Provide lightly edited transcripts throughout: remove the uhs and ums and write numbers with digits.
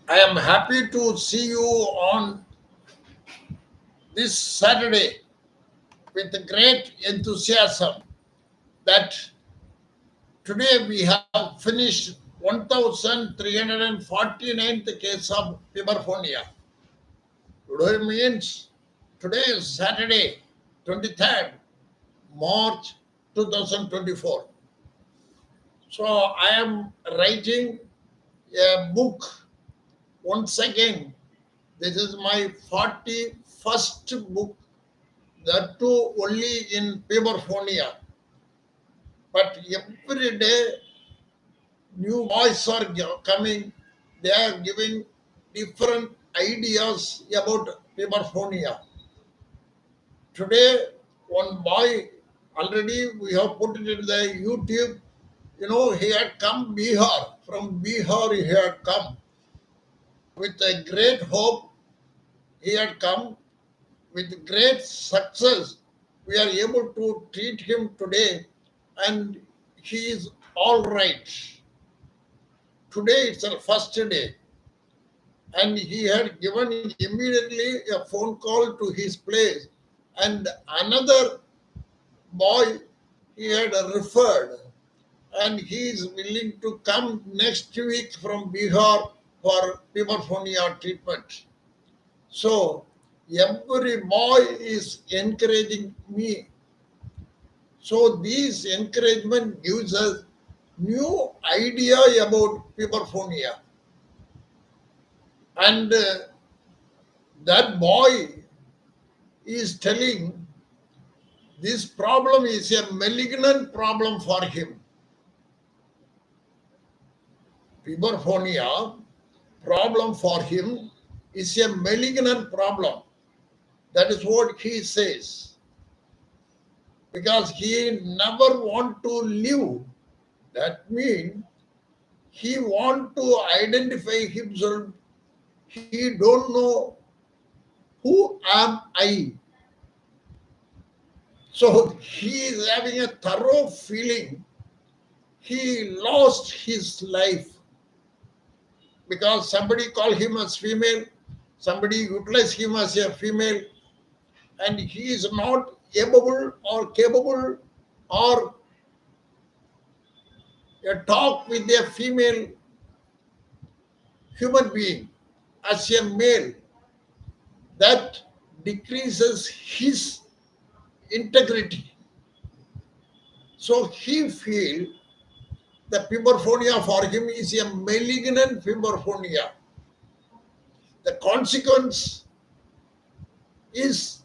I am happy to see you on this Saturday with great enthusiasm that today we have finished 1349th case of Puberphonia. Today means today is Saturday, 23rd March 2024. So I am writing a book once again. This is my 41st book, that too only in Puberphonia. But every day new voices are coming. They are giving different ideas about Puberphonia. Today, one boy already we have put it in the YouTube. He had come Bihar. From Bihar, he had come with a great hope. He had come with great success. We are able to treat him today, and he is all right. Today it's the first day, and he had given immediately a phone call to his place, and another boy he had referred, and he is willing to come next week from Bihar for Puberphonia treatment. So every boy is encouraging me. So this encouragement gives us new idea about Puberphonia. And that boy is telling this problem is a malignant problem for him. Puberphonia problem for him is a malignant problem. That is what he says. Because he never want to live. That means he want to identify himself. He don't know who am I. So he is having a thorough feeling he lost his life because somebody called him as female, somebody utilized him as a female, and he is not able or capable or a talk with a female human being as a male. That decreases his integrity. So he feel the puberphonia for him is a malignant puberphonia. The consequence is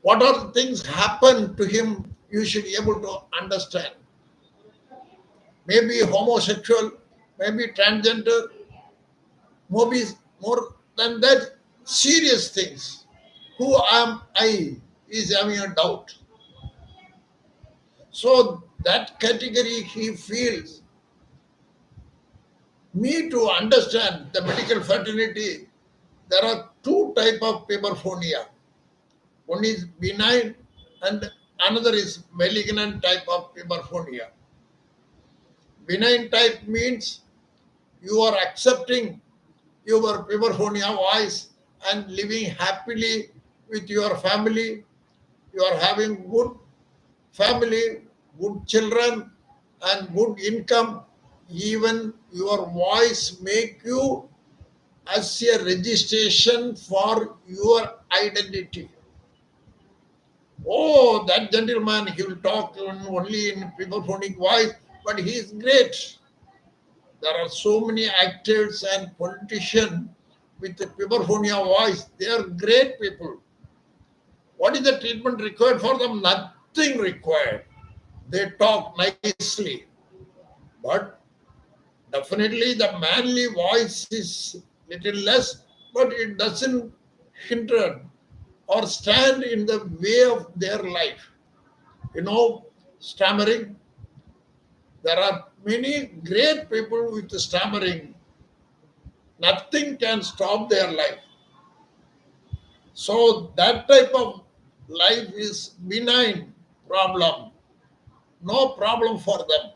what are the things happen to him, you should be able to understand. Maybe homosexual, maybe transgender, maybe more than that, serious things. Who am I is having a doubt. So that category he feels. Me to understand the medical fraternity, there are two type of puberphonia. One is benign and another is malignant type of puberphonia. Benign type means you are accepting your puberphonia voice and living happily with your family. You are having good family, good children, and good income. Even your voice make you as a registration for your identity. Oh, that gentleman, he will talk only in puberphonic voice, but he is great. There are so many actors and politicians with the puberphonia voice. They are great people. What is the treatment required for them? Nothing required. They talk nicely. But definitely the manly voice is little less, but it doesn't hinder or stand in the way of their life. Stammering. There are many great people with stammering. Nothing can stop their life. So that type of life is benign problem. No problem for them.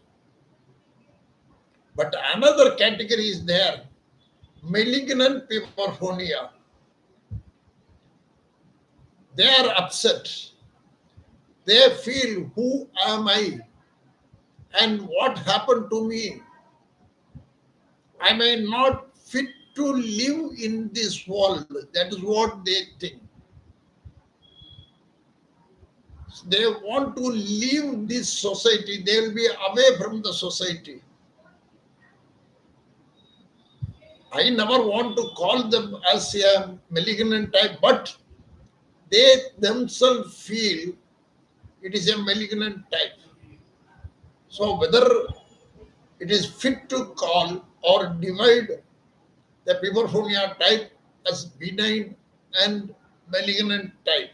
But another category is there, malignant puberphonia. They are upset. They feel, who am I and what happened to me? I may not fit to live in this world. That is what they think. They want to leave this society. They will be away from the society. I never want to call them as a malignant type, but they themselves feel it is a malignant type. So whether it is fit to call or divide the puberphonia type as benign and malignant type.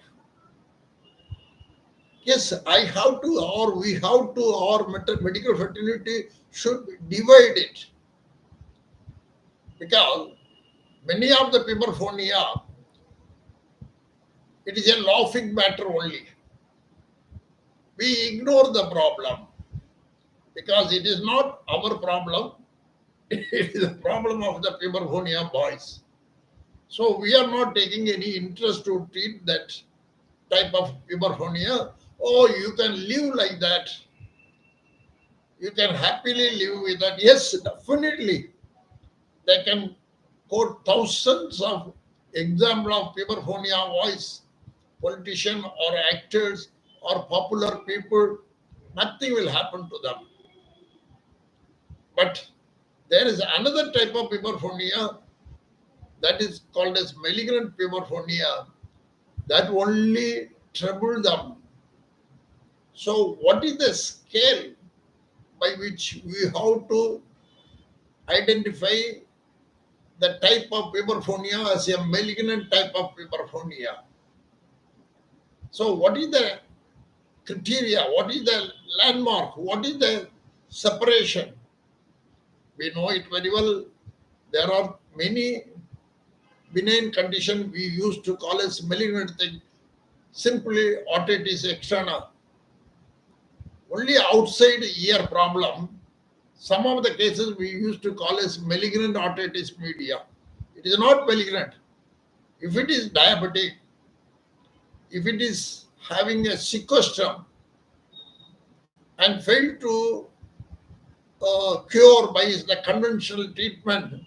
Yes, I have to, or we have to, or medical fraternity should divide it, because many of the puberphonia, it is a laughing matter only. We ignore the problem because it is not our problem. It is a problem of the puberphonia boys. So we are not taking any interest to treat that type of puberphonia. Oh, you can live like that. You can happily live with that. Yes, definitely. They can quote thousands of examples of puberphonia voice, politicians or actors or popular people. Nothing will happen to them. But there is another type of puberphonia that is called as malignant puberphonia that only trouble them. So, what is the scale by which we have to identify the type of puberphonia as a malignant type of puberphonia? So, what is the criteria? What is the landmark? What is the separation? We know it very well. There are many benign condition we used to call as malignant thing, simply otitis externa. Only outside ear problem, some of the cases we used to call as malignant otitis media. It is not malignant. If it is diabetic, if it is having a sequestrum and failed to cure by the conventional treatment,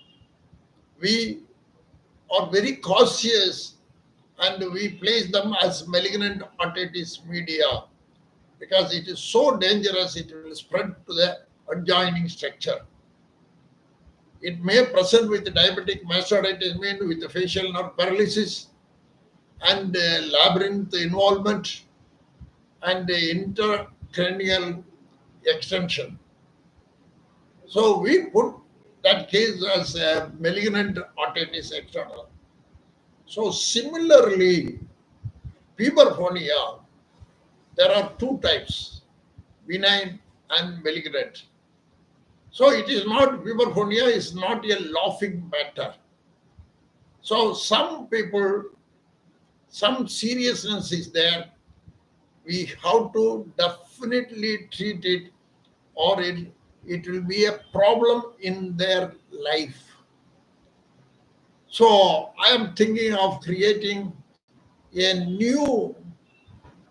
we are very cautious and we place them as malignant otitis media because it is so dangerous, it will spread to the adjoining structure. It may present with diabetic mastocytosis with the facial nerve paralysis and labyrinth involvement and intercranial extension. So we put that case as a malignant otitis external. So similarly, puberphonia, there are two types, benign and malignant. So it is not, puberphonia is not a laughing matter. So some people, some seriousness is there. We have to definitely treat it, or it will be a problem in their life. So I am thinking of creating a new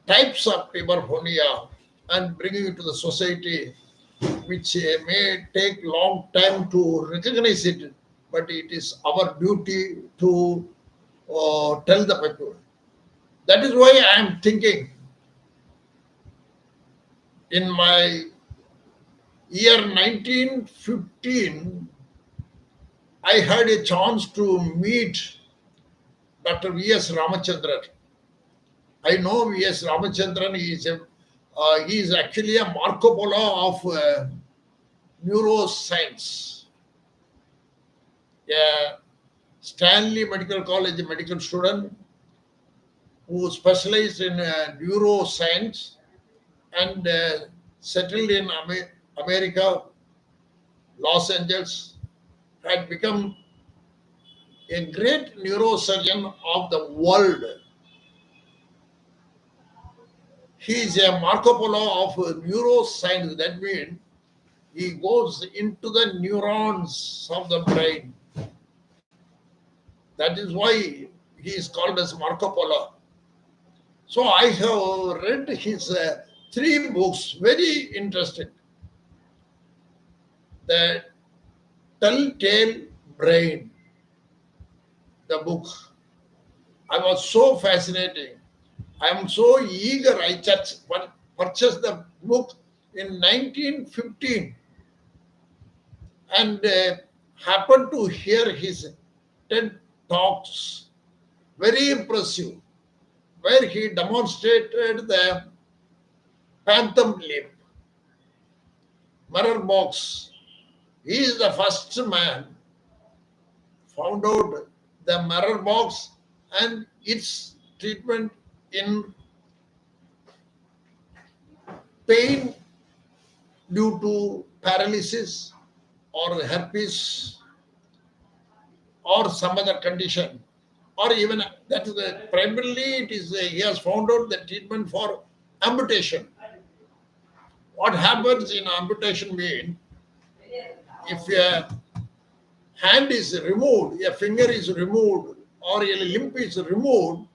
types of puberphonia and bringing it to the society, which may take long time to recognize it, but it is our duty to tell the people. That is why I am thinking in my year 1915, I had a chance to meet Dr. V.S. Ramachandran. I know V.S. Ramachandran, he is actually a Marco Polo of neuroscience. A Stanley Medical College medical student who specialized in neuroscience and settled in America, Los Angeles, had become a great neurosurgeon of the world. He is a Marco Polo of neuroscience. That means He goes into the neurons of the brain. That is why he is called as Marco Polo. So I have read his three books, very interesting. The Telltale Brain, the book. I was so fascinating. I am so eager. I just purchased the book in 1915 and happened to hear his TED talks. Very impressive, where he demonstrated the phantom limb, mirror box. He is the first man found out the mirror box and its treatment in pain due to paralysis or herpes or some other condition, or even that is primarily it is he has found out the treatment for amputation. What happens in amputation means if a hand is removed, a finger is removed, or a limb is removed,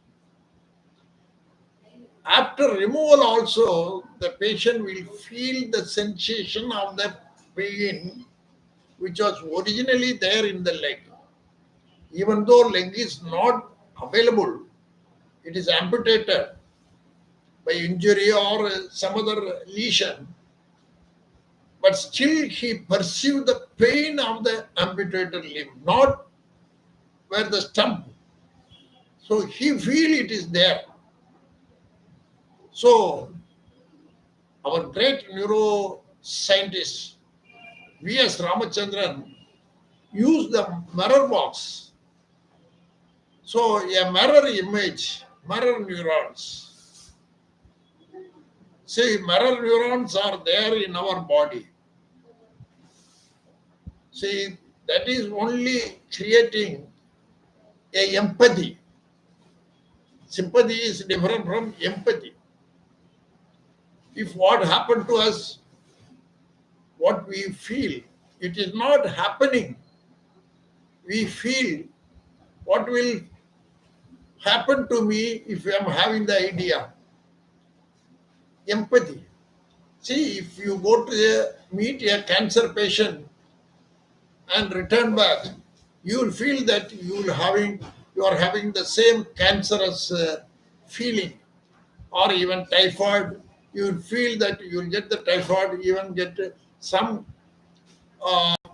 after removal also the patient will feel the sensation of the pain which was originally there in the leg. Even though leg is not available, it is amputated by injury or some other lesion, but still he perceived the pain of the amputated limb, not where the stump. So he feel it is there. So our great neuroscientist V.S. Ramachandran used the mirror box. So a mirror image, mirror neurons. See, mirror neurons are there in our body. See, that is only creating a empathy. Sympathy is different from empathy. If what happened to us, what we feel, it is not happening. We feel what will happen to me if I am having the idea. Empathy. See, if you go to meet a cancer patient and return back, you will feel that you are having the same cancerous feeling, or even typhoid. You will feel that you will get the typhoid, even get some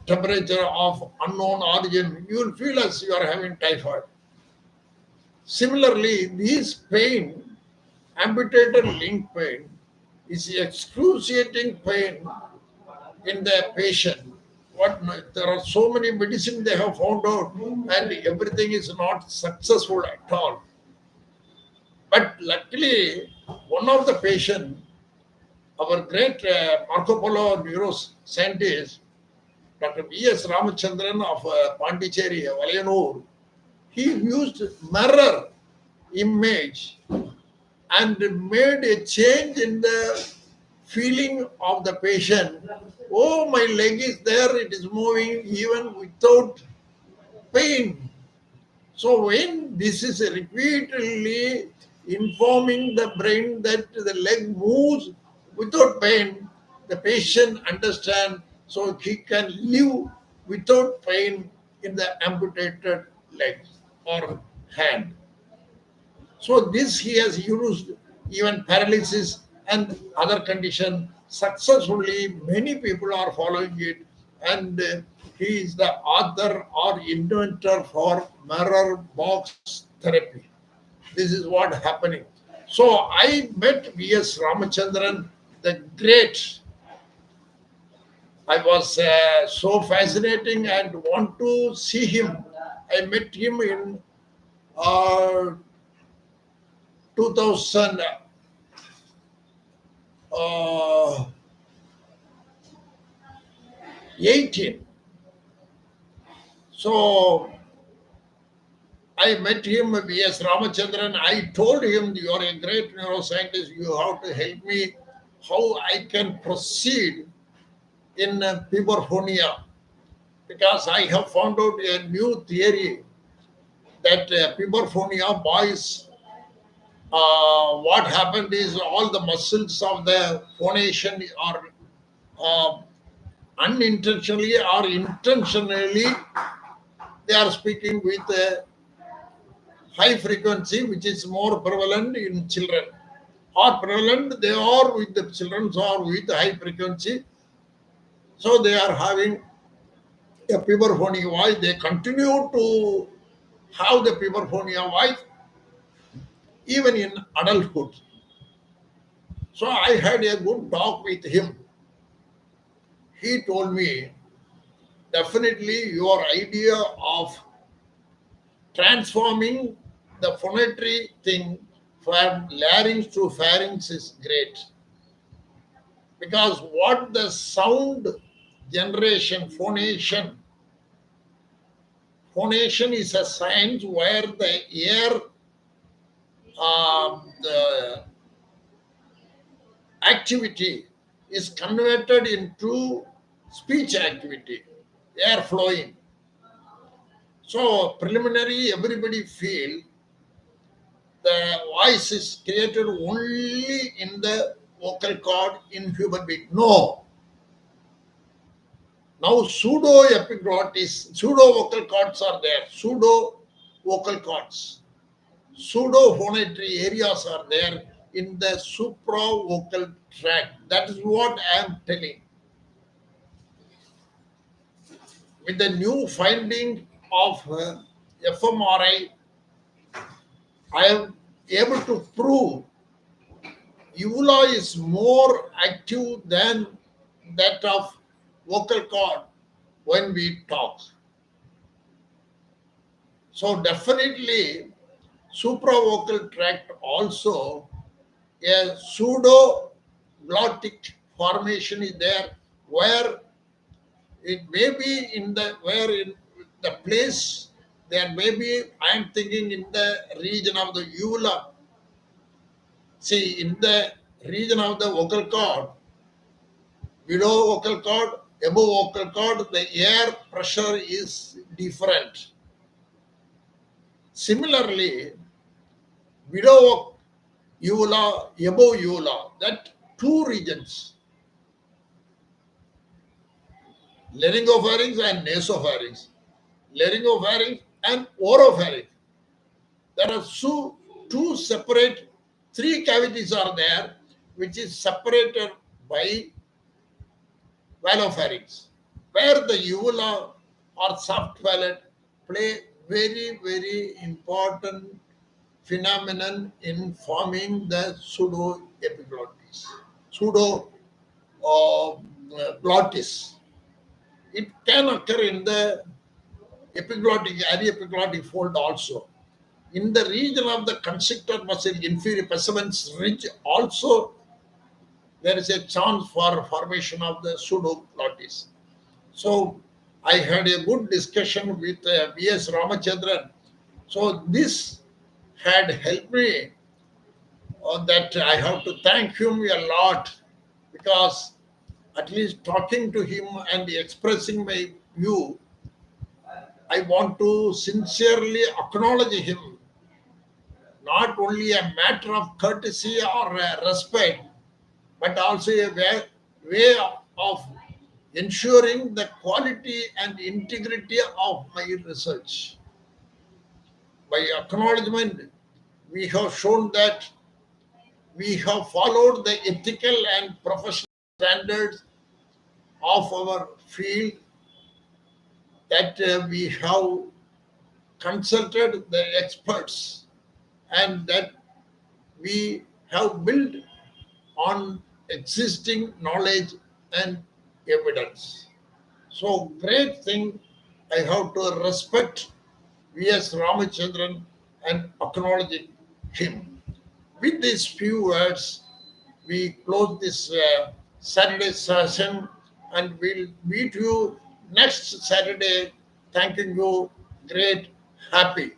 temperature of unknown origin. You will feel as you are having typhoid. Similarly, this pain, amputated limb pain, is excruciating pain in the patient. There are so many medicines they have found out, and everything is not successful at all. But luckily, one of the patient, our great Marco Polo neuroscientist, Dr. V.S. Ramachandran of Pondicherry, Valayanur, he used mirror image and made a change in the feeling of the patient. Oh, my leg is there, it is moving even without pain. So when this is repeatedly informing the brain that the leg moves without pain, the patient understands, so he can live without pain in the amputated leg or hand. So this he has used even paralysis and other condition successfully. Many people are following it, and he is the author or inventor for mirror box therapy. This is what happening. So I met V.S. Ramachandran, the great. I was so fascinating and want to see him. I met him in uh, 2018. So I met him, V.S. Ramachandran. I told him, you are a great neuroscientist. You have to help me how I can proceed in Puberphonia, because I have found out a new theory that Puberphonia boys, what happened is all the muscles of the phonation are uh, unintentionally or intentionally, they are speaking with a high frequency, which is more prevalent in children. Or prevalent, they are with the children or with high frequency. So they are having a puberphonia voice. They continue to have the puberphonia voice even in adulthood. So I had a good talk with him. He told me, definitely your idea of transforming the phonatory thing from larynx to pharynx is great, because what the sound generation, phonation is a science where the air, the activity is converted into speech activity, air flowing. So preliminary, everybody feel the voice is created only in the vocal cord in human being. No. Now pseudo vocal cords are there. Pseudo vocal cords. Pseudo phonatory areas are there in the supravocal tract. That is what I am telling. With the new finding of fMRI, I am able to prove uvula is more active than that of vocal cord when we talk. So definitely supravocal tract also, a pseudo glottic formation is there, where it may be in the where in the place, there may be, I am thinking in the region of the uvula. See, in the region of the vocal cord, below vocal cord, above vocal cord, the air pressure is different. Similarly, below uvula, above uvula, that two regions, laryngopharynx and nasopharynx, laryngopharynx and oropharynx. There are two separate, three cavities are there, which is separated by valopharynx, where the uvula or soft palate play very, very important phenomenon in forming the pseudo epiglottis, pseudo uh, glottis. It can occur in the epiglottic, ariepiglottic fold also. In the region of the constrictor muscle, inferior pessiment ridge, also there is a chance for formation of the pseudoglottis. So I had a good discussion with V.S. Ramachandran. So this had helped me, that I have to thank him a lot, because at least talking to him and expressing my view, I want to sincerely acknowledge him, not only a matter of courtesy or respect, but also a way of ensuring the quality and integrity of my research. By acknowledgement, we have shown that we have followed the ethical and professional standards of our field, that we have consulted the experts, and that we have built on existing knowledge and evidence. So, great thing, I have to respect V.S. Ramachandran and acknowledge him. With these few words, we close this Saturday session, and we'll meet you next Saturday. Thanking you. Great, happy.